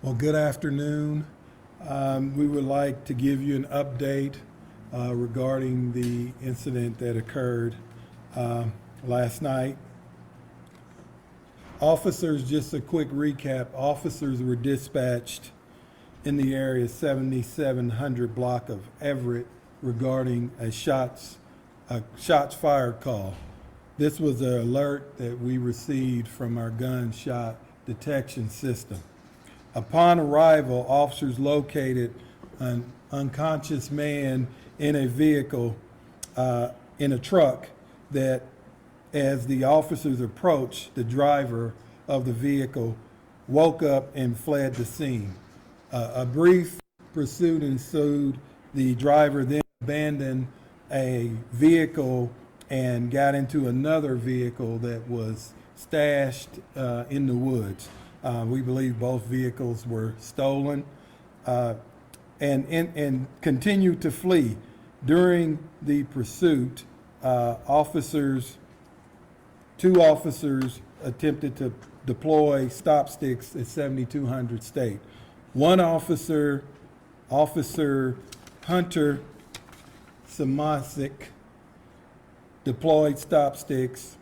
Well, good afternoon. We would like to give you an update regarding the incident that occurred last night. Officers, just a quick recap, officers were dispatched in the area 7700 block of Everett regarding a shots fired call. This was an alert that we received from our gunshot detection system. Upon arrival, officers located an unconscious man in a vehicle, in a truck, that as the officers approached, the driver of the vehicle woke up and fled the scene. A brief pursuit ensued. The driver then abandoned a vehicle and got into another vehicle that was stashed in the woods. We believe both vehicles were stolen and continued to flee. During the pursuit, two officers attempted to deploy stop sticks at 7200 State. One officer, Officer Hunter Simoncic, deployed stop sticks,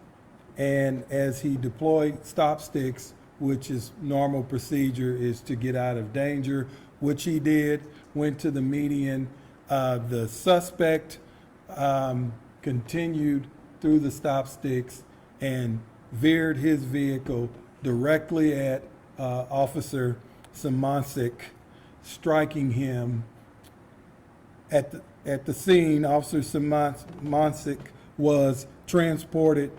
and as he deployed stop sticks, which is normal procedure, is to get out of danger, which he did, went to the median. The suspect continued through the stop sticks and veered his vehicle directly at Officer Simoncic, striking him. At the scene, Officer Simoncic was transported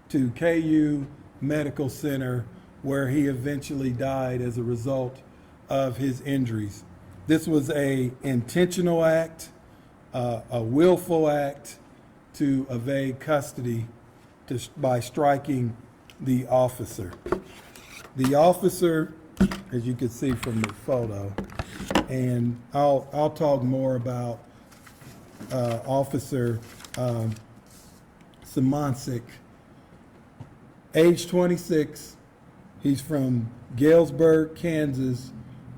to KU Medical Center, where he eventually died as a result of his injuries. This was an intentional act, a willful act to evade custody by striking the officer. The officer, as you can see from the photo, and I'll talk more about Officer Simoncic, age 26. He's from Galesburg, Kansas,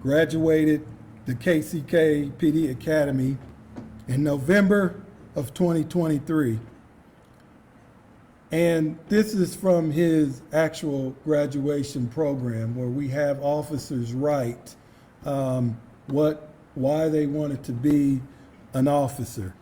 graduated the KCK PD Academy in November of 2023. And this is from his actual graduation program, where we have officers write why they wanted to be an officer.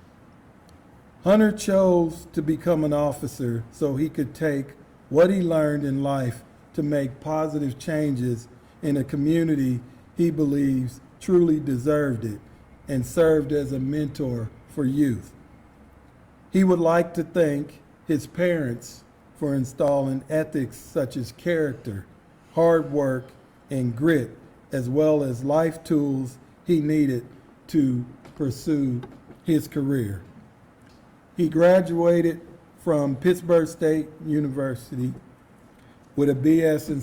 Hunter chose to become an officer so he could take what he learned in life to make positive changes in a community he believes truly deserved it, and served as a mentor for youth. He would like to thank his parents for installing ethics such as character, hard work, and grit, as well as life tools he needed to pursue his career. He graduated from Pittsburgh State University with a BS in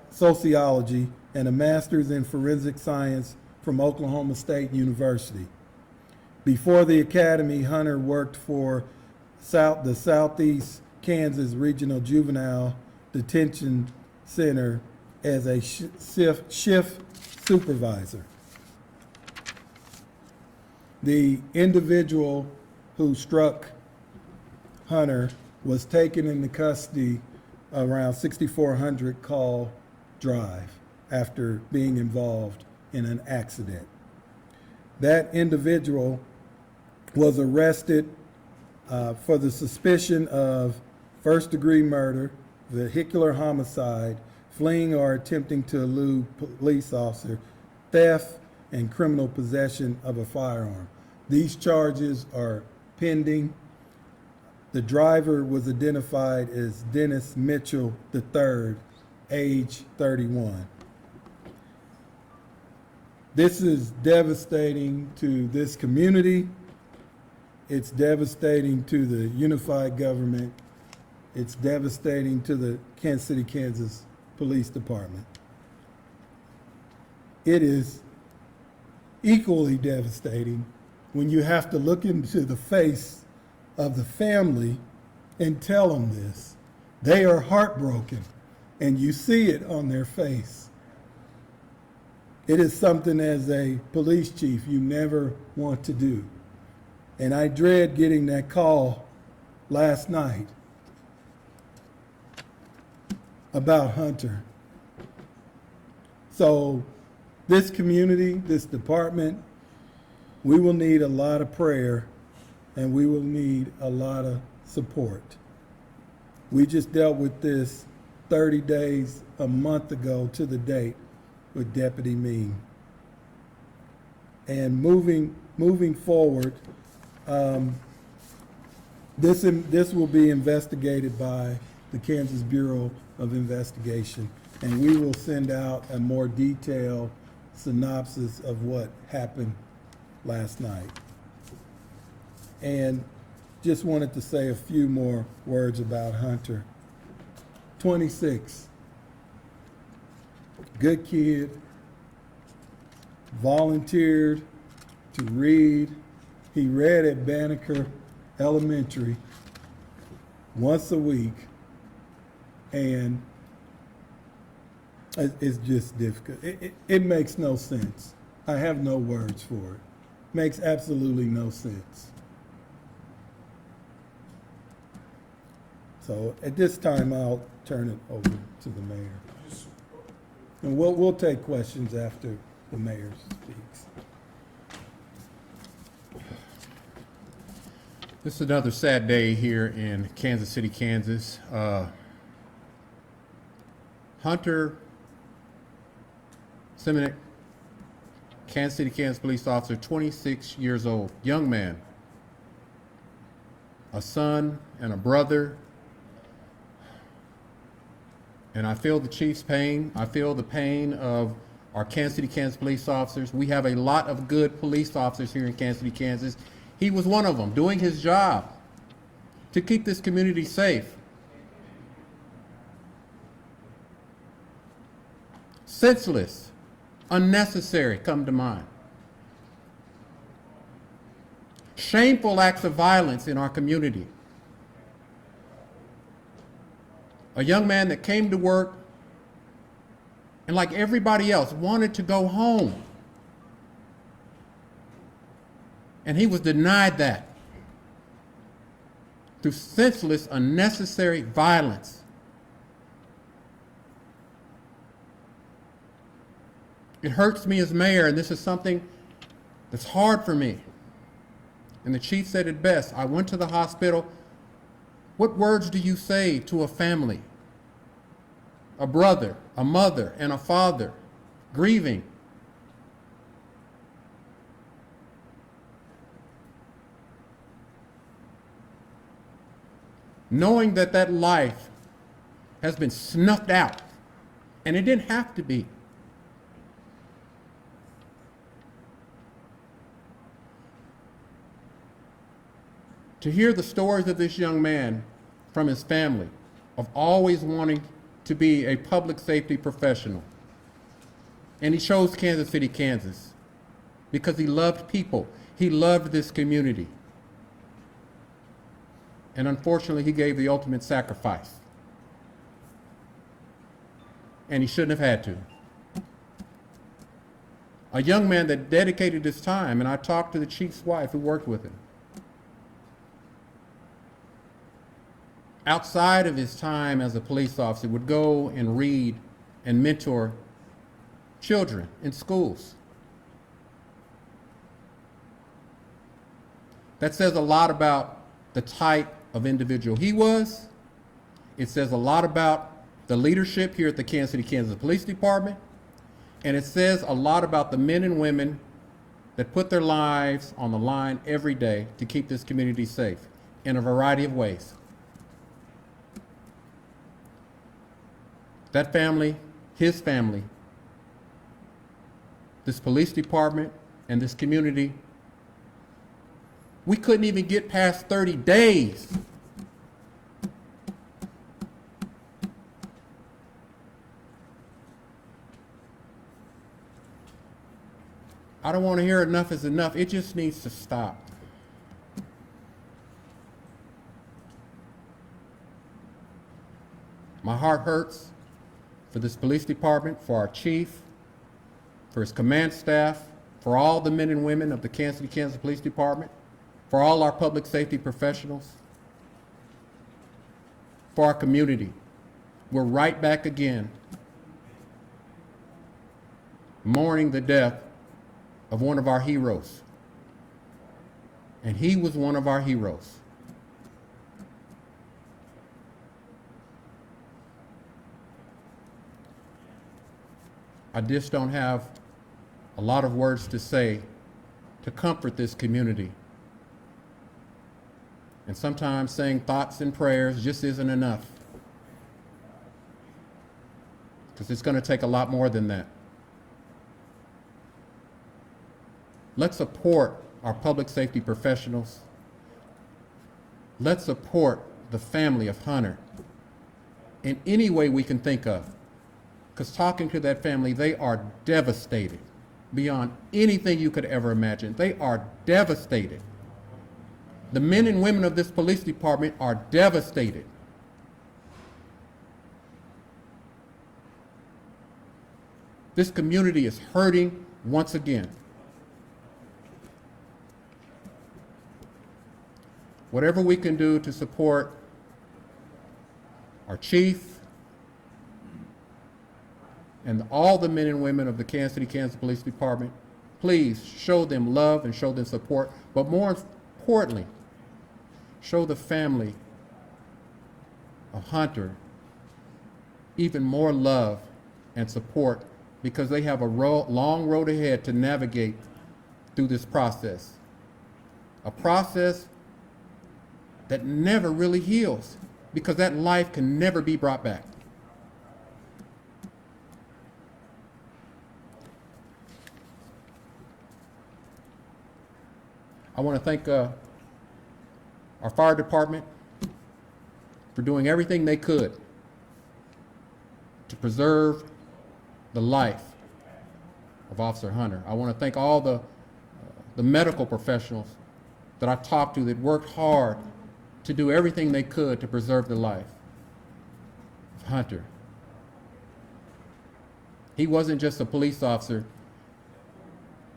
sociology and a master's in forensic science from Oklahoma State University. Before the academy, Hunter worked for the Southeast Kansas Regional Juvenile Detention Center as a shift supervisor. The individual who struck Hunter was taken into custody around 6400 Call Drive after being involved in an accident. That individual was arrested for the suspicion of first-degree murder, vehicular homicide, fleeing or attempting to elude police officer, theft, and criminal possession of a firearm. These charges are pending. The driver was identified as Dennis Mitchell III, age 31. This is devastating to this community. It's devastating to the unified government. It's devastating to the Kansas City, Kansas Police Department. It is equally devastating when you have to look into the face of the family and tell them this. They are heartbroken, and you see it on their face. It is something as a police chief you never want to do. And I dread getting that call last night about Hunter. So this community, this department, we will need a lot of prayer and we will need a lot of support. We just dealt with this 30 days, a month ago to the date with Deputy Mean. And moving forward, this will be investigated by the Kansas Bureau of Investigation, and we will send out a more detailed synopsis of what happened last night. And just wanted to say a few more words about Hunter. 26, good kid, volunteered to read. He read at Banneker Elementary once a week, and it's just difficult. It makes no sense. I have no words for it. Makes absolutely no sense. So at this time, I'll turn it over to the mayor. And we'll take questions after the mayor speaks. This is another sad day here in Kansas City, Kansas. Hunter Simoncic, Kansas City, Kansas police officer, 26 years old, young man, a son and a brother. And I feel the chief's pain. I feel the pain of our Kansas City, Kansas police officers. We have a lot of good police officers here in Kansas City, Kansas. He was one of them, doing his job to keep this community safe. Senseless, unnecessary come to mind. Shameful acts of violence in our community. A young man that came to work and, like everybody else, wanted to go home. And he was denied that through senseless, unnecessary violence. It hurts me as mayor, and this is something that's hard for me. And the chief said it best. I went to the hospital. What words do you say to a family? A brother, a mother, and a father grieving. Knowing that that life has been snuffed out, and it didn't have to be. To hear the stories of this young man from his family, of always wanting to be a public safety professional. And he chose Kansas City, Kansas, because he loved people. He loved this community. And unfortunately, he gave the ultimate sacrifice. And he shouldn't have had to. A young man that dedicated his time, and I talked to the chief's wife who worked with him. Outside of his time as a police officer, would go and read and mentor children in schools. That says a lot about the type of individual he was. It says a lot about the leadership here at the Kansas City, Kansas Police Department. And it says a lot about the men and women that put their lives on the line every day to keep this community safe in a variety of ways. That family, his family, this police department, and this community, we couldn't even get past 30 days. I don't want to hear enough is enough. It just needs to stop. My heart hurts for this police department, for our chief, for his command staff, for all the men and women of the Kansas City, Kansas Police Department, for all our public safety professionals, for our community. We're right back again, mourning the death of one of our heroes. And he was one of our heroes. I just don't have a lot of words to say to comfort this community. And sometimes saying thoughts and prayers just isn't enough, because it's going to take a lot more than that. Let's support our public safety professionals. Let's support the family of Hunter in any way we can think of. Because talking to that family, they are devastated beyond anything you could ever imagine. They are devastated. The men and women of this police department are devastated. This community is hurting once again. Whatever we can do to support our chief and all the men and women of the Kansas City, Kansas Police Department, please show them love and show them support, but more importantly, show the family of Hunter even more love and support, because they have a long road ahead to navigate through this process. A process that never really heals, because that life can never be brought back. I want to thank our fire department for doing everything they could to preserve the life of Officer Hunter. I want to thank all the medical professionals that I talked to that worked hard to do everything they could to preserve the life of Hunter. He wasn't just a police officer.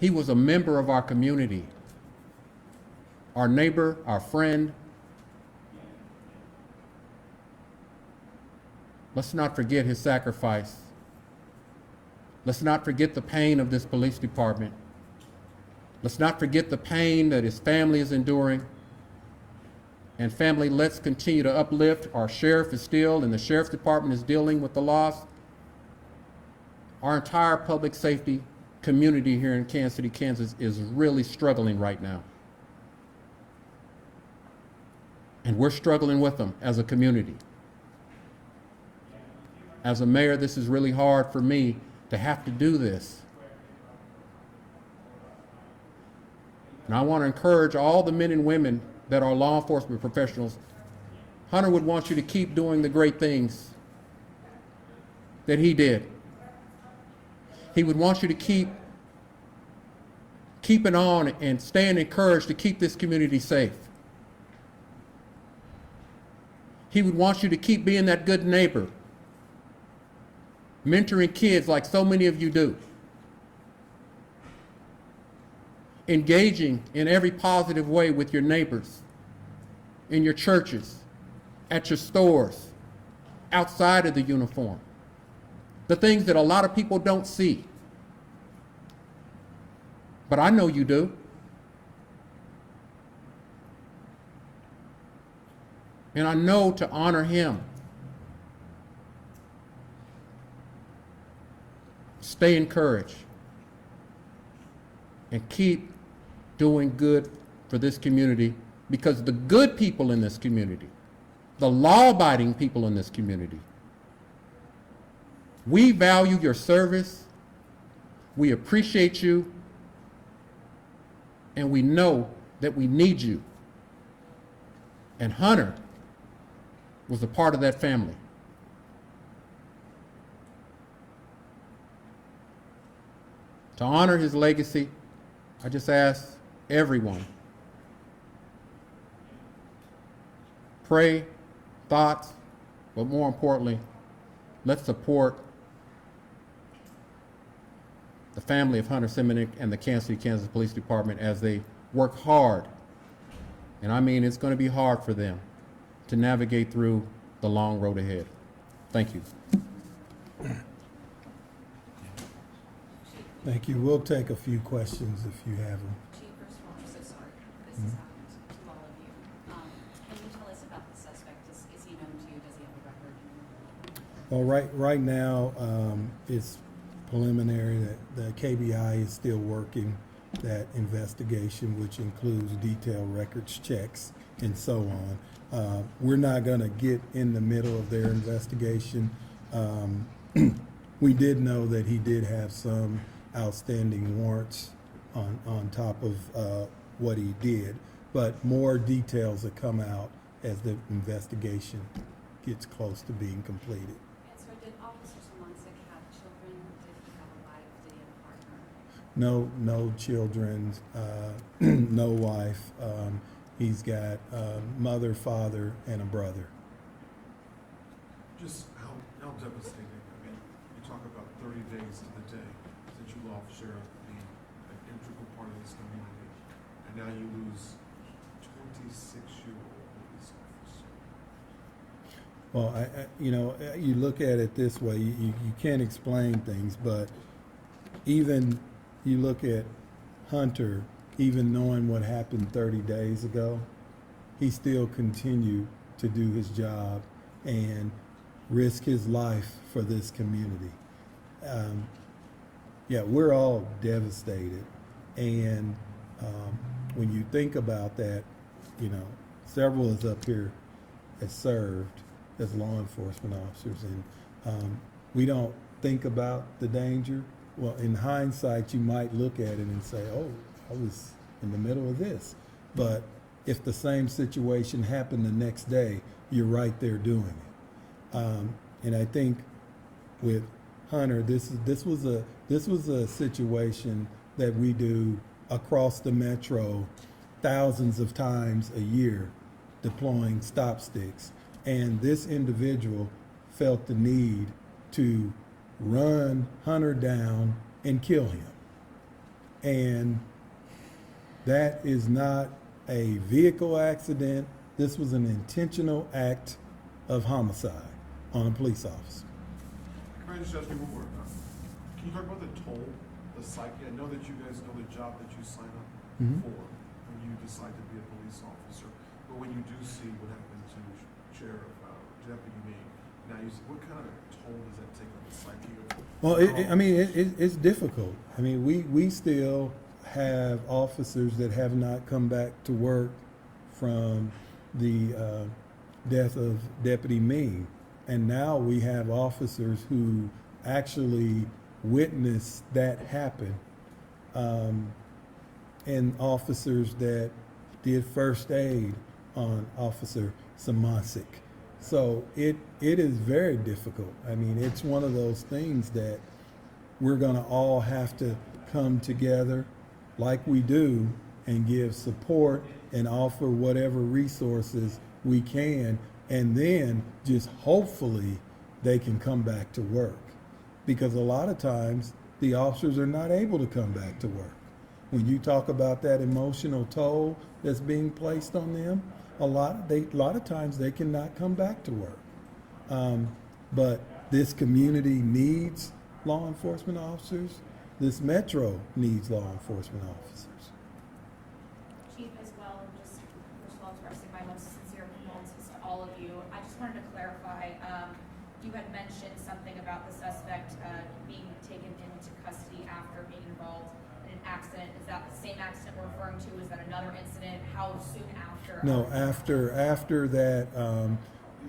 He was a member of our community, our neighbor, our friend. Let's not forget his sacrifice. Let's not forget the pain of this police department. Let's not forget the pain that his family is enduring. And family, let's continue to uplift. Our sheriff is still, and the sheriff's department is dealing with the loss. Our entire public safety community here in Kansas City, Kansas is really struggling right now. And we're struggling with them as a community. As a mayor, this is really hard for me to have to do this. And I want to encourage all the men and women that are law enforcement professionals. Hunter would want you to keep doing the great things that he did. He would want you to keep it on and staying encouraged to keep this community safe. He would want you to keep being that good neighbor, mentoring kids like so many of you do, engaging in every positive way with your neighbors, in your churches, at your stores, outside of the uniform. The things that a lot of people don't see. But I know you do. And I know to honor him, stay encouraged, and keep doing good for this community, because the good people in this community, the law-abiding people in this community, we value your service, we appreciate you, and we know that we need you. And Hunter was a part of that family. To honor his legacy, I just ask everyone, pray, thoughts, but more importantly, let's support the family of Hunter Simoncic and the Kansas City, Kansas Police Department as they work hard, and I mean it's going to be hard for them to navigate through the long road ahead. Thank you. Thank you. We'll take a few questions if you have them. Chief, first of all, I'm so sorry this has happened to all of you. Can you tell us about the suspect? Is he known to you? Does he have a record? Well, right now, it's preliminary that the KBI is still working that investigation, which includes detailed records checks and so on. We're not going to get in the middle of their investigation. We did know that he did have some outstanding warrants on top of what he did, but more details will come out as the investigation gets close to being completed. And so did Officer Simoncic have children? Did he have a wife? Did he have a partner? No children, no wife. He's got mother, father, and a brother. Just how devastating. I mean, you talk about 30 days to the day since you lost Sheriff being an integral part of this community, and now you lose 26-year-old police officer. Well, you look at it this way, you can't explain things, but even you look at Hunter, even knowing what happened 30 days ago, he still continued to do his job and risk his life for this community. We're all devastated. And when you think about that, several of us up here has served as law enforcement officers, and we don't think about the danger. Well, in hindsight, you might look at it and say, oh, I was in the middle of this. But if the same situation happened the next day, you're right there doing it. And I think with Hunter, this was a situation that we do across the metro thousands of times a year, deploying stop sticks. And this individual felt the need to run Hunter down and kill him. And that is not a vehicle accident. This was an intentional act of homicide on a police officer. Can I just ask you one more? Can you talk about the toll, the psyche? I know that you guys know the job that you sign up for when you decide to be a police officer, but when you do see what happened to Sheriff Deputy Meade, now you see, what kind of toll does that take on the psyche? Well, it's difficult. I mean, we still have officers that have not come back to work from the death of Deputy Meade. And now we have officers who actually witnessed that happen, and officers that did first aid on Officer Simoncic. So it is very difficult. I mean, it's one of those things that we're going to all have to come together like we do and give support and offer whatever resources we can, and then just hopefully they can come back to work. Because a lot of times the officers are not able to come back to work. When you talk about that emotional toll that's being placed on them, a lot of times they cannot come back to work. But this community needs law enforcement officers. This metro needs law enforcement officers. Chief, as well, just first of all expressing my most sincere condolences to all of you. I just wanted to clarify, you had mentioned something about the suspect being taken into custody after being involved in an accident. Is that the same accident we're referring to? Is that another incident? How soon after? No, after that,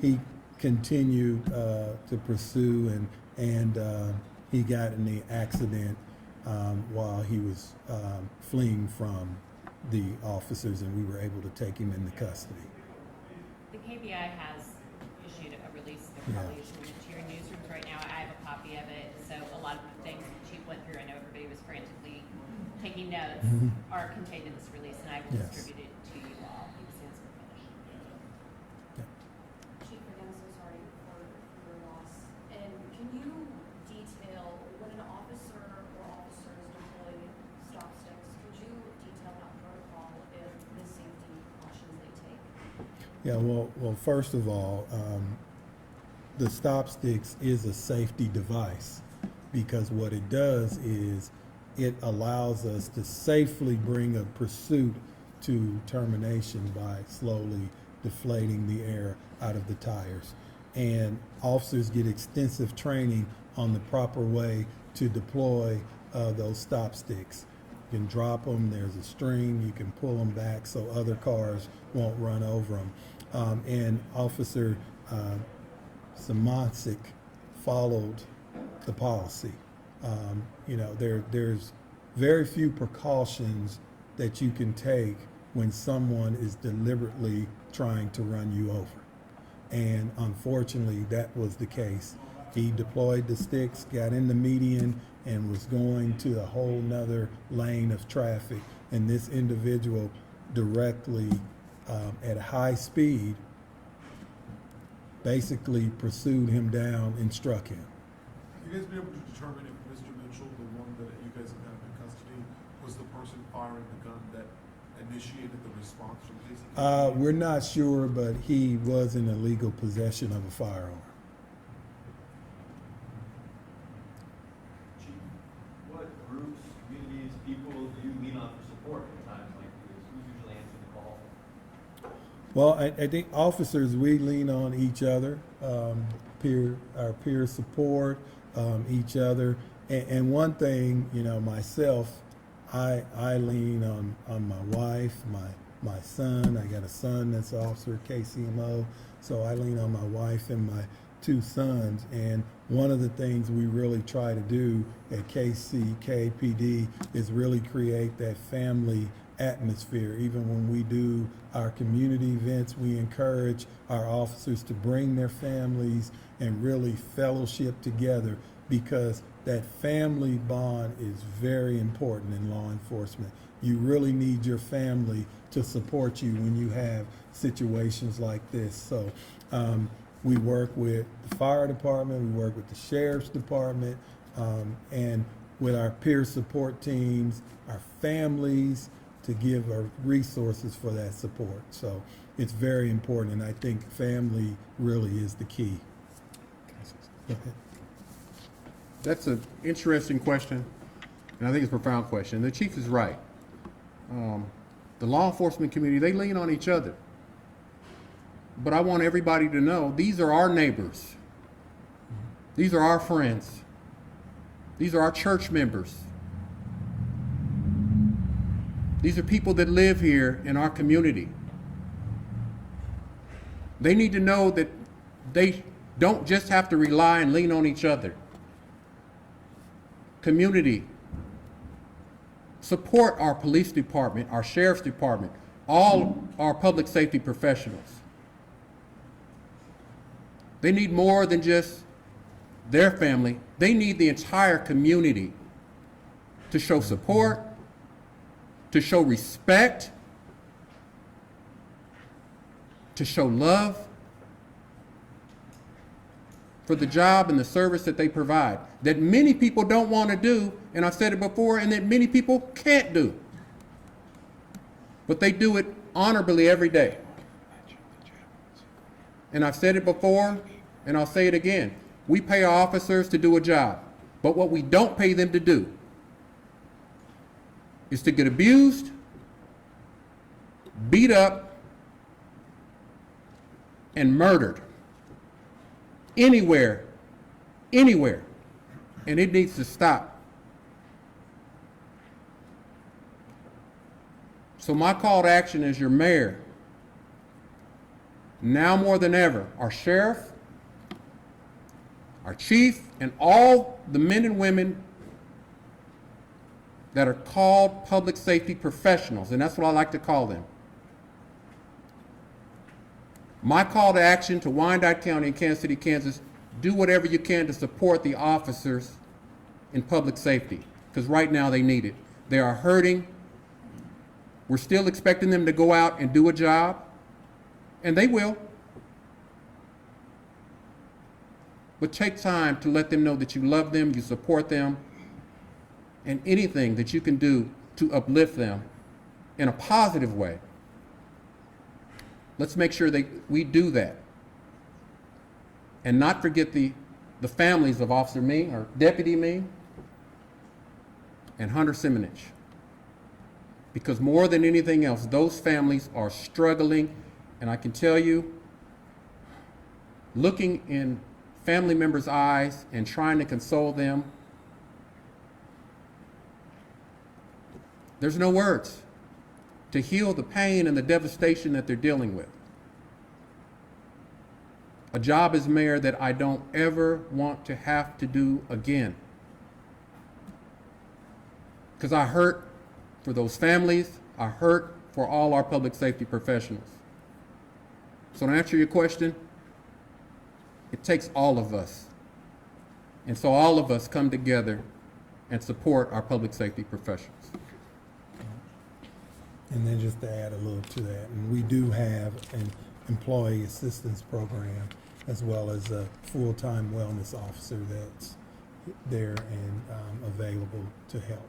he continued to pursue, and he got in the accident while he was fleeing from the officers, and we were able to take him into custody. The KBI has issued a release. They're probably issuing it to your newsrooms right now. I have a copy of it. So a lot of the things the chief went through, I know everybody was frantically taking notes, are contained in this release, and I will distribute it to you all as soon as we're finished. Chief, again, so sorry for your loss. And can you detail when an officer or officers Yeah, well, first of all, the stop sticks is a safety device because what it does is it allows us to safely bring a pursuit to termination by slowly deflating the air out of the tires. And officers get extensive training on the proper way to deploy those stop sticks. You can drop them, there's a string, you can pull them back so other cars won't run over them. And Officer Simoncic followed the policy. There's very few precautions that you can take when someone is deliberately trying to run you over. And unfortunately, that was the case. He deployed the sticks, got in the median, and was going to a whole nother lane of traffic. And this individual directly, at high speed, basically pursued him down and struck him. Have you guys been able to determine if Mr. Mitchell, the one that you guys have had in custody, was the person firing the gun that initiated the response from KC? We're not sure, but he was in illegal possession of a firearm. Chief, what groups, communities, people do you lean on for support in times like these? Who's usually answering the call? Well, I think officers, we lean on each other, our peer support, each other. And one thing, myself, I lean on my wife, my son. I got a son that's an officer at KCMO, so I lean on my wife and my two sons. And one of the things we really try to do at KPD is really create that family atmosphere. Even when we do our community events, we encourage our officers to bring their families and really fellowship together, because that family bond is very important in law enforcement. You really need your family to support you when you have situations like this. So we work with the fire department, we work with the sheriff's department, and with our peer support teams, our families, to give our resources for that support. So it's very important, and I think family really is the key. That's an interesting question, and I think it's a profound question. The chief is right. The law enforcement community, they lean on each other. But I want everybody to know these are our neighbors. These are our friends. These are our church members. These are people that live here in our community. They need to know that they don't just have to rely and lean on each other. Community, support our police department, our sheriff's department, all our public safety professionals. They need more than just their family. They need the entire community to show support, to show respect, to show love for the job and the service that they provide, that many people don't want to do, and I've said it before, and that many people can't do. But they do it honorably every day. And I've said it before, and I'll say it again. We pay our officers to do a job, but what we don't pay them to do is to get abused, beat up, and murdered anywhere, and it needs to stop. So my call to action as your mayor, now more than ever, our sheriff, our chief, and all the men and women that are called public safety professionals, and that's what I like to call them. My call to action to Wyandotte County and Kansas City, Kansas, do whatever you can to support the officers in public safety, because right now they need it. They are hurting. We're still expecting them to go out and do a job, and they will. But take time to let them know that you love them, you support them, and anything that you can do to uplift them in a positive way. Let's make sure that we do that. And not forget the families of Officer Ming, or Deputy Ming, and Hunter Simoncic. Because more than anything else, those families are struggling, and I can tell you, looking in family members' eyes and trying to console them, there's no words to heal the pain and the devastation that they're dealing with. A job as mayor that I don't ever want to have to do again. Because I hurt for those families, I hurt for all our public safety professionals. So to answer your question, it takes all of us. And so all of us come together and support our public safety professionals. And then just to add a little to that, and we do have an employee assistance program as well as a full-time wellness officer that's there and available to help.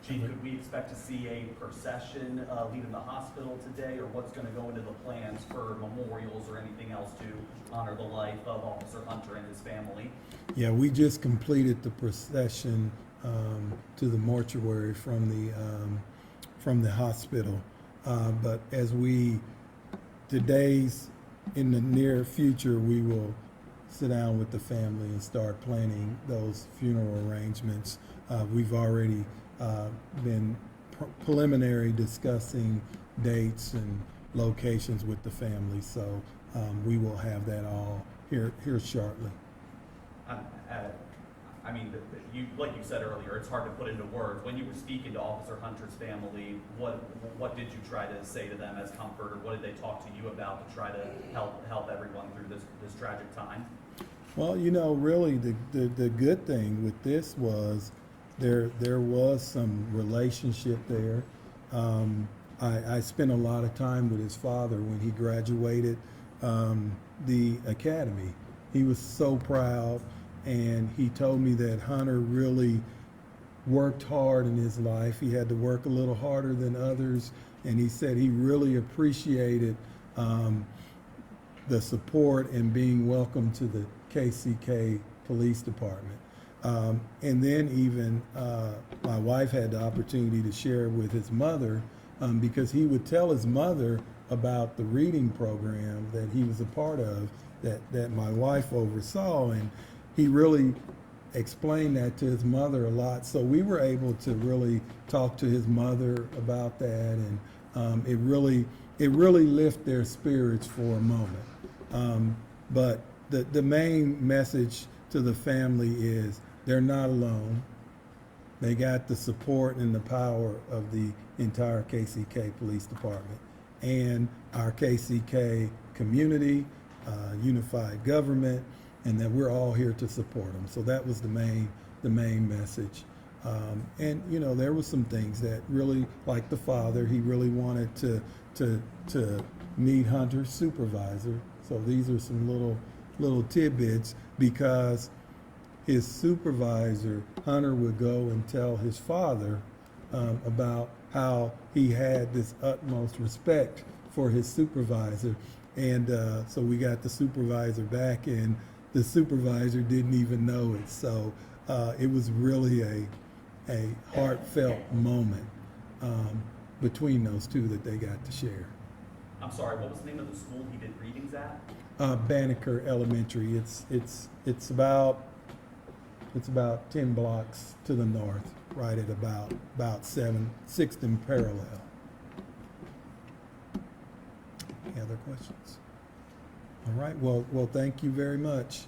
Chief, could we expect to see a procession leaving the hospital today, or what's going to go into the plans for memorials or anything else to honor the life of Officer Hunter and his family? Yeah, we just completed the procession to the mortuary from the hospital. But as in the near future, we will sit down with the family and start planning those funeral arrangements. We've already been preliminary discussing dates and locations with the family, so we will have that all here shortly. I mean, like you said earlier, it's hard to put into words. When you were speaking to Officer Hunter's family, what did you try to say to them as comfort, or what did they talk to you about to try to help everyone through this tragic time? Well, really the good thing with this was there was some relationship there. I spent a lot of time with his father when he graduated the academy. He was so proud, and he told me that Hunter really worked hard in his life. He had to work a little harder than others, and he said he really appreciated the support and being welcome to the KCK Police Department. And then even my wife had the opportunity to share with his mother, because he would tell his mother about the reading program that he was a part of, that my wife oversaw, and he really explained that to his mother a lot. So we were able to really talk to his mother about that, and it really lifted their spirits for a moment. But the main message to the family is they're not alone. They got the support and the power of the entire KCK Police Department and our KCK community, unified government, and that we're all here to support them. So that was the main message. And there was some things that really, like the father, he really wanted to meet Hunter's supervisor. So these are some little tidbits, because his supervisor, Hunter, would go and tell his father about how he had this utmost respect for his supervisor. And so we got the supervisor back, and the supervisor didn't even know it. So it was really a heartfelt moment between those two that they got to share. I'm sorry, what was the name of the school he did readings at? Banneker Elementary. It's about 10 blocks to the north, right at about 6th and Parallel. Any other questions? All right. Well, thank you very much.